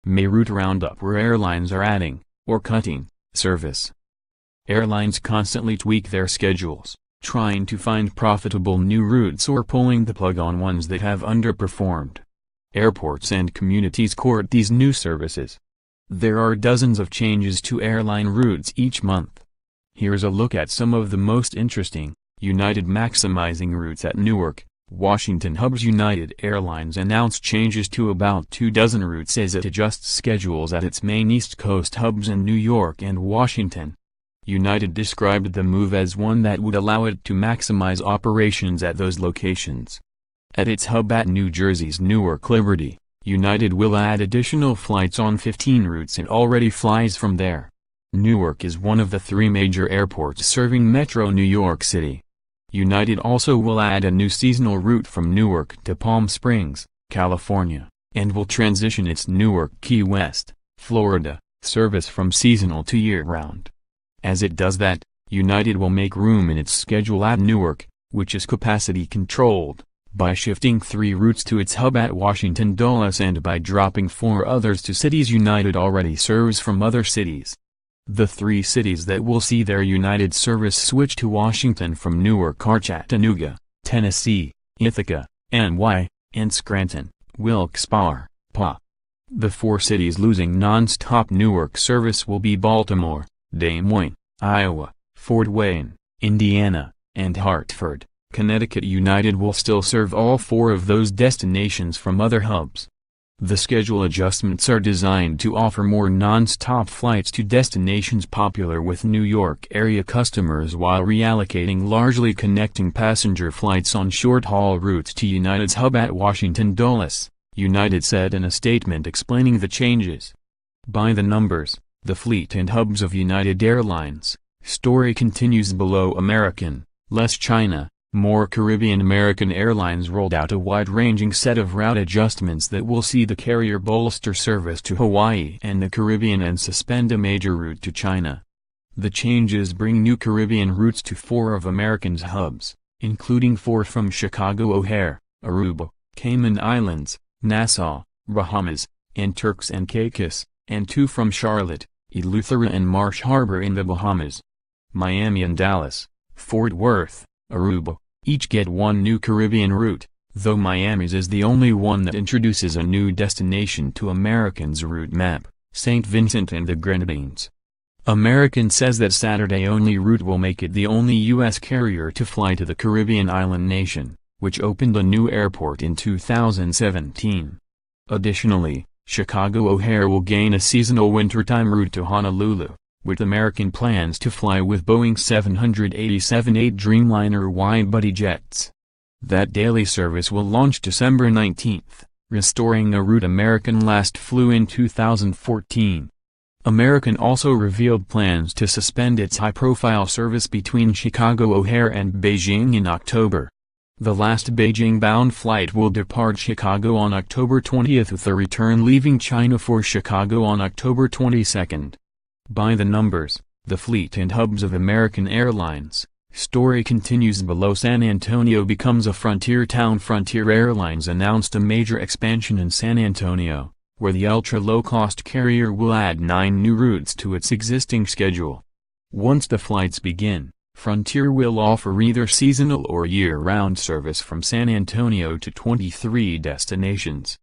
May route roundup where airlines are adding, or cutting, service. Airlines constantly tweak their schedules, trying to find profitable new routes or pulling the plug on ones that have underperformed. Airports and communities court these new services. There are dozens of changes to airline routes each month. Here's a look at some of the most interesting. United maximizing routes at Newark, Washington hubs. United Airlines announced changes to about 24 routes as it adjusts schedules at its main East Coast hubs in New York and Washington. United described the move as one that would allow it to maximize operations at those locations. At its hub at New Jersey's Newark Liberty, United will add additional flights on 15 routes it already flies from there. Newark is one of the 3 major airports serving Metro New York City. United also will add a new seasonal route from Newark to Palm Springs, California, and will transition its Newark Key West, Florida, service from seasonal to year-round. As it does that, United will make room in its schedule at Newark, which is capacity-controlled, by shifting 3 routes to its hub at Washington Dulles and by dropping 4 others to cities United already serves from other cities. The 3 cities that will see their United service switch to Washington from Newark are Chattanooga, Tennessee, Ithaca, NY, and Scranton, Wilkes-Barre, PA. The 4 cities losing non-stop Newark service will be Baltimore, Des Moines, Iowa, Fort Wayne, Indiana, and Hartford, Connecticut. United will still serve all 4 of those destinations from other hubs. The schedule adjustments are designed to offer more non-stop flights to destinations popular with New York area customers while reallocating largely connecting passenger flights on short-haul routes to United's hub at Washington Dulles, United said in a statement explaining the changes. By the numbers, the fleet and hubs of United Airlines, story continues below. American, less China, more Caribbean. American Airlines rolled out a wide-ranging set of route adjustments that will see the carrier bolster service to Hawaii and the Caribbean and suspend a major route to China. The changes bring new Caribbean routes to 4 of American's hubs, including 4 from Chicago O'Hare, Aruba, Cayman Islands, Nassau, Bahamas, and Turks and Caicos, and 2 from Charlotte, Eleuthera and Marsh Harbor in the Bahamas. Miami and Dallas, Fort Worth, Aruba, each get 1 new Caribbean route, though Miami's is the only one that introduces a new destination to American's route map, St. Vincent and the Grenadines. American says that Saturday-only route will make it the only U.S. carrier to fly to the Caribbean island nation, which opened a new airport in 2017. Additionally, Chicago O'Hare will gain a seasonal wintertime route to Honolulu, with American plans to fly with Boeing 787-8 Dreamliner wide-body jets. That daily service will launch December 19, restoring a route American last flew in 2014. American also revealed plans to suspend its high-profile service between Chicago O'Hare and Beijing in October. The last Beijing-bound flight will depart Chicago on October 20 with a return leaving China for Chicago on October 22. By the numbers, the fleet and hubs of American Airlines, story continues below. San Antonio becomes a frontier town. Frontier Airlines announced a major expansion in San Antonio, where the ultra-low-cost carrier will add 9 new routes to its existing schedule. Once the flights begin, Frontier will offer either seasonal or year-round service from San Antonio to 23 destinations.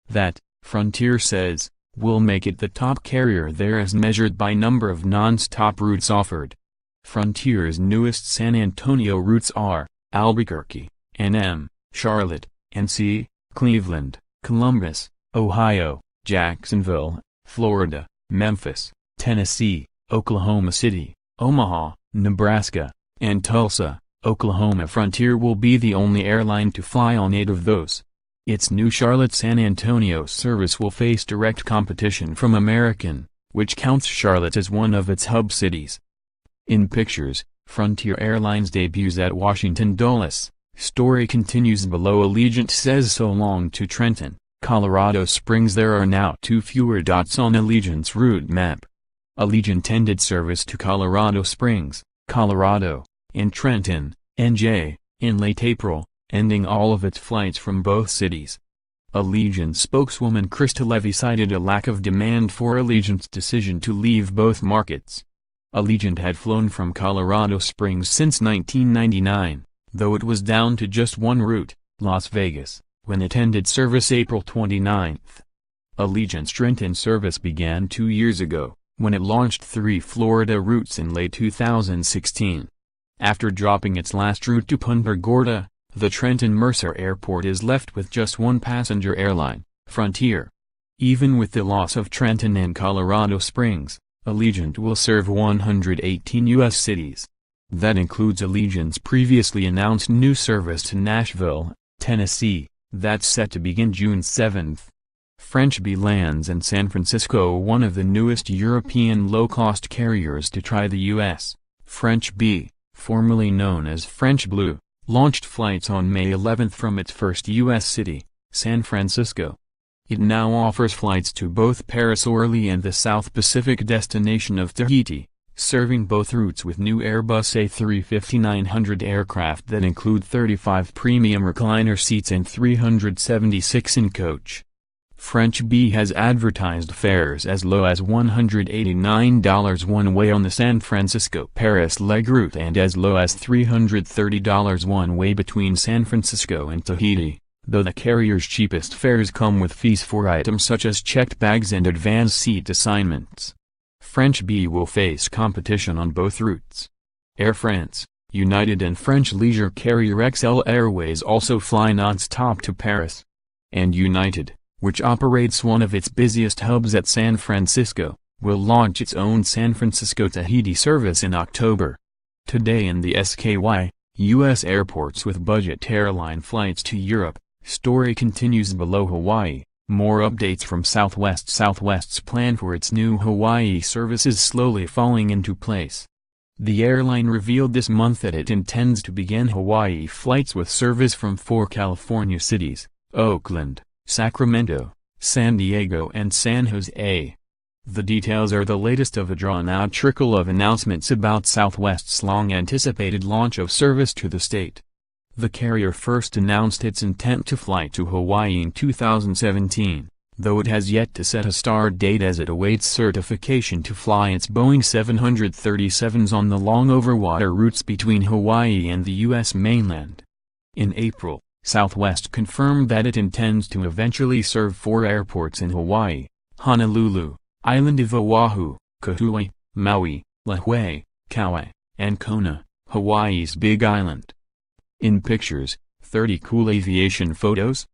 That, Frontier says, will make it the top carrier there as measured by number of non-stop routes offered. Frontier's newest San Antonio routes are Albuquerque, NM, Charlotte, NC, Cleveland, Columbus, Ohio, Jacksonville, Florida, Memphis, Tennessee, Oklahoma City, Omaha, Nebraska, and Tulsa, Oklahoma. Frontier will be the only airline to fly on 8 of those. Its new Charlotte-San Antonio service will face direct competition from American, which counts Charlotte as one of its hub cities. In pictures, Frontier Airlines debuts at Washington Dulles. Story continues below. Allegiant says so long to Trenton, Colorado Springs. There are now 2 fewer dots on Allegiant's route map. Allegiant ended service to Colorado Springs, Colorado, and Trenton, NJ, in late April, ending all of its flights from both cities. Allegiant spokeswoman Krista Levy cited a lack of demand for Allegiant's decision to leave both markets. Allegiant had flown from Colorado Springs since 1999, though it was down to just one route, Las Vegas, when it ended service April 29. Allegiant's Trenton service began 2 years ago, when it launched 3 Florida routes in late 2016. After dropping its last route to Punta Gorda, the Trenton-Mercer Airport is left with just one passenger airline, Frontier. Even with the loss of Trenton and Colorado Springs, Allegiant will serve 118 U.S. cities. That includes Allegiant's previously announced new service to Nashville, Tennessee, that's set to begin June 7. French Bee lands in San Francisco, one of the newest European low-cost carriers to try the U.S. French Bee, formerly known as French Blue, launched flights on May 11 from its first U.S. city, San Francisco. It now offers flights to both Paris Orly and the South Pacific destination of Tahiti, serving both routes with new Airbus A350-900 aircraft that include 35 premium recliner seats and 376 in coach. French Bee has advertised fares as low as $189 one way on the San Francisco-Paris leg route and as low as $330 one way between San Francisco and Tahiti, though the carrier's cheapest fares come with fees for items such as checked bags and advanced seat assignments. French Bee will face competition on both routes. Air France, United and French leisure carrier XL Airways also fly non-stop to Paris. And United, which operates one of its busiest hubs at San Francisco, will launch its own San Francisco-Tahiti service in October. Today in the SKY, U.S. airports with budget airline flights to Europe, story continues below Hawaii. More updates from Southwest. Southwest's plan for its new Hawaii service is slowly falling into place. The airline revealed this month that it intends to begin Hawaii flights with service from 4 California cities, Oakland, Sacramento, San Diego and San Jose. The details are the latest of a drawn-out trickle of announcements about Southwest's long-anticipated launch of service to the state. The carrier first announced its intent to fly to Hawaii in 2017, though it has yet to set a start date as it awaits certification to fly its Boeing 737s on the long overwater routes between Hawaii and the U.S. mainland. In April, Southwest confirmed that it intends to eventually serve 4 airports in Hawaii: Honolulu, Island of Oahu, Kauai, Maui, Lahaina, Kauai, and Kona, Hawaii's Big Island. In pictures, 30 cool aviation photos.